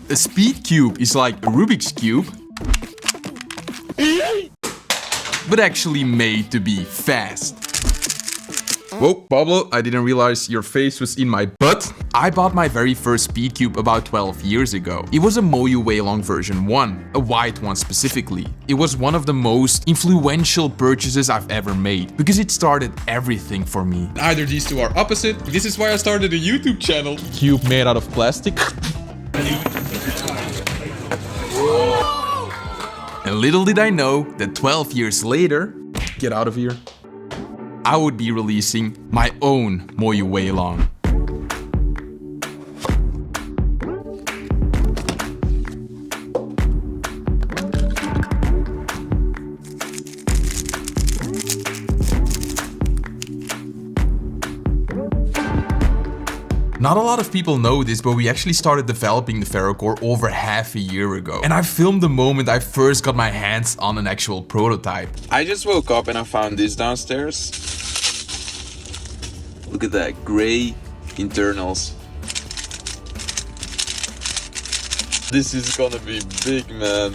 A speed cube is like a Rubik's cube, but actually made to be fast. Whoa, Pablo, I didn't realize your face was in my butt. I bought my very first speed cube about 12 years ago. It was a MoYu Weilong version 1, a white one specifically. It was one of the most influential purchases I've ever made, because it started everything for me. Either these two are opposite. This is why I started a YouTube channel. Cube made out of plastic. And little did I know that 12 years later, get out of here, I would be releasing my own MoYu Weilong. Not a lot of people know this, but we actually started developing the FerYooCore over half a year ago. And I filmed the moment I first got my hands on an actual prototype. I just woke up and I found this downstairs. Look at that, gray internals. This is gonna be big, man.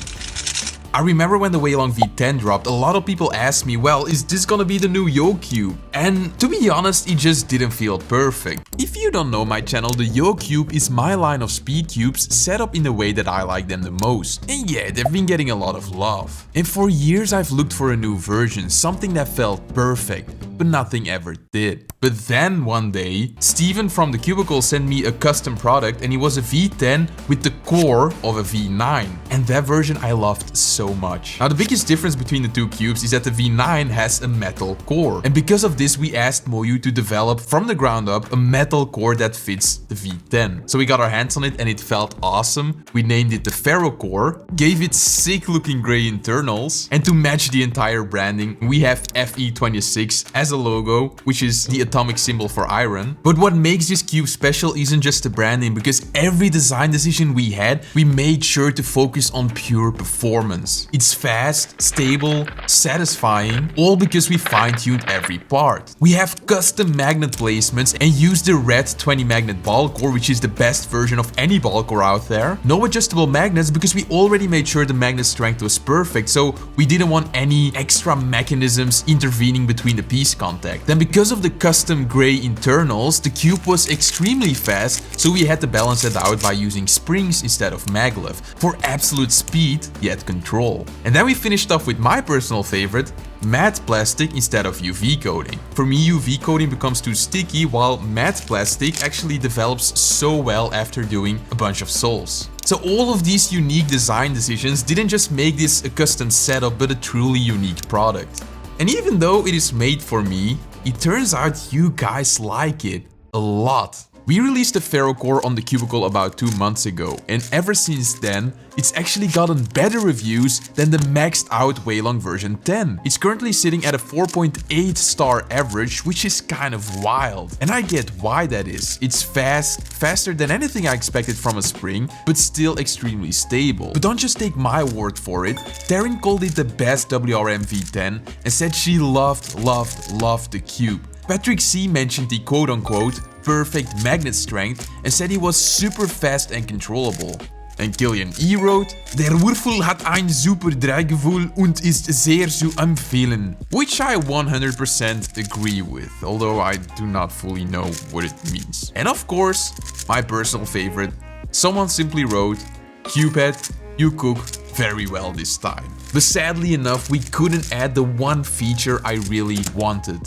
I remember when the Weilong V10 dropped, a lot of people asked me, well, is this gonna be the new YoCube? And to be honest, it just didn't feel perfect. If you don't know my channel, the YoCube is my line of speed cubes set up in the way that I like them the most. And yeah, they've been getting a lot of love. And for years I've looked for a new version, something that felt perfect, but nothing ever did. But then one day, Steven from TheCubicle sent me a custom product, and it was a V10 with the core of a V9. And that version I loved so much. Now the biggest difference between the two cubes is that the V9 has a metal core. And because of this, we asked MoYu to develop from the ground up a metal core that fits the V10. So we got our hands on it and it felt awesome. We named it the FerYooCore, gave it sick looking gray internals, and to match the entire branding, we have FE26 as a logo, which is the atomic symbol for iron. But what makes this cube special isn't just the branding, because every design decision we had, we made sure to focus on pure performance. It's fast, stable, satisfying, all because we fine-tuned every part. We have custom magnet placements and use the red 20 magnet ball core, which is the best version of any ball core out there. No adjustable magnets because we already made sure the magnet strength was perfect, so we didn't want any extra mechanisms intervening between the piece contact. Then because of the custom gray internals, the cube was extremely fast, so we had to balance it out by using springs instead of maglev for absolute speed yet control. And then we finished off with my personal favorite, matte plastic instead of UV coating. For me, UV coating becomes too sticky, while matte plastic actually develops so well after doing a bunch of soles. So all of these unique design decisions didn't just make this a custom setup, but a truly unique product. And even though it is made for me, it turns out you guys like it a lot. We released the FerYooCore on TheCubicle about 2 months ago, and ever since then, it's actually gotten better reviews than the maxed out Weilong version 10. It's currently sitting at a 4.8 star average, which is kind of wild. And I get why that is. It's fast, faster than anything I expected from a spring, but still extremely stable. But don't just take my word for it. Taryn called it the best WRM V10 and said she loved the cube. Patrick C mentioned the quote-unquote perfect magnet strength and said he was super fast and controllable. And Killian E wrote, Der Würfel hat ein super Drehgefühl und ist sehr zu empfehlen. Which I 100% agree with, although I do not fully know what it means. And of course, my personal favorite, someone simply wrote, CubeHead, you cook very well this time. But sadly enough, we couldn't add the one feature I really wanted.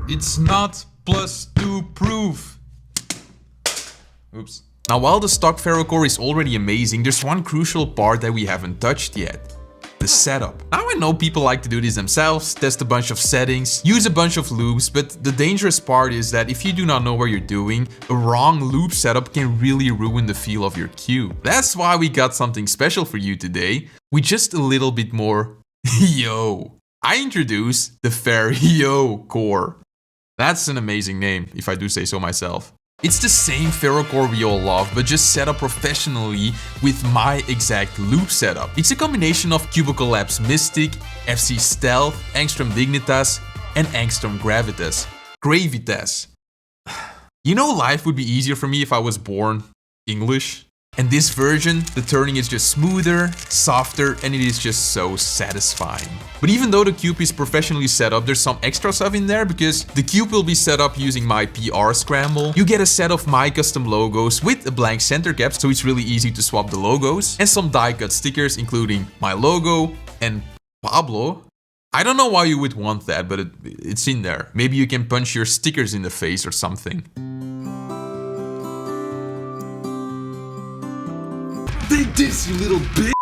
It's not +2 proof. Oops. Now, while the stock FerYooCore is already amazing, there's one crucial part that we haven't touched yet. The setup. Now I know people like to do this themselves, test a bunch of settings, use a bunch of loops, but the dangerous part is that if you do not know what you're doing, a wrong loop setup can really ruin the feel of your cube. That's why we got something special for you today, with just a little bit more yo. I introduce the FerYooCore. That's an amazing name, if I do say so myself. It's the same FerYooCore we all love, but just set up professionally with my exact loop setup. It's a combination of Cubicle Labs Mystic, FC Stealth, Angstrom Dignitas, and Angstrom Gravitas. Gravitas. You know, life would be easier for me if I was born English. And this version, the turning is just smoother, softer, and it is just so satisfying. But even though the cube is professionally set up, there's some extra stuff in there because the cube will be set up using my PR scramble. You get a set of my custom logos with a blank center cap, so it's really easy to swap the logos, and some die cut stickers including my logo and Pablo. I don't know why you would want that, but it's in there. Maybe you can punch your stickers in the face or something. Take this, you little bitch!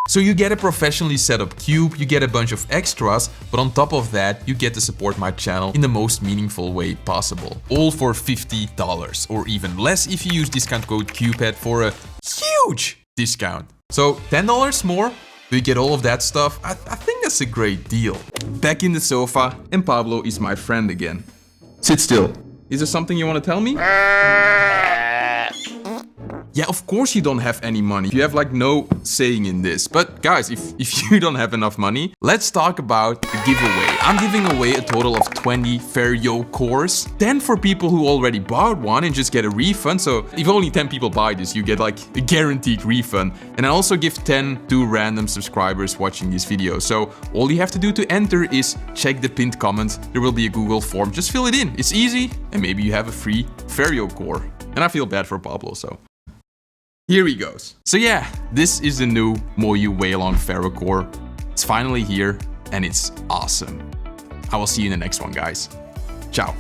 So you get a professionally set up cube, you get a bunch of extras, but on top of that, you get to support my channel in the most meaningful way possible. All for $50 or even less if you use discount code CubeHead for a huge discount. So $10 more, you get all of that stuff. I think that's a great deal. Back in the sofa, and Pablo is my friend again. Sit still. Is there something you want to tell me? Yeah, of course you don't have any money. You have like no saying in this. But guys, if you don't have enough money, let's talk about the giveaway. I'm giving away a total of 20 FerYooCores. 10 for people who already bought one and just get a refund. So if only 10 people buy this, you get like a guaranteed refund. And I also give 10 to random subscribers watching this video. So all you have to do to enter is check the pinned comment. There will be a Google form. Just fill it in. It's easy. And maybe you have a free FerYooCore. And I feel bad for Pablo, so. Here he goes. So yeah, this is the new MoYu Weilong Ferrocore. It's finally here and it's awesome. I will see you in the next one, guys. Ciao.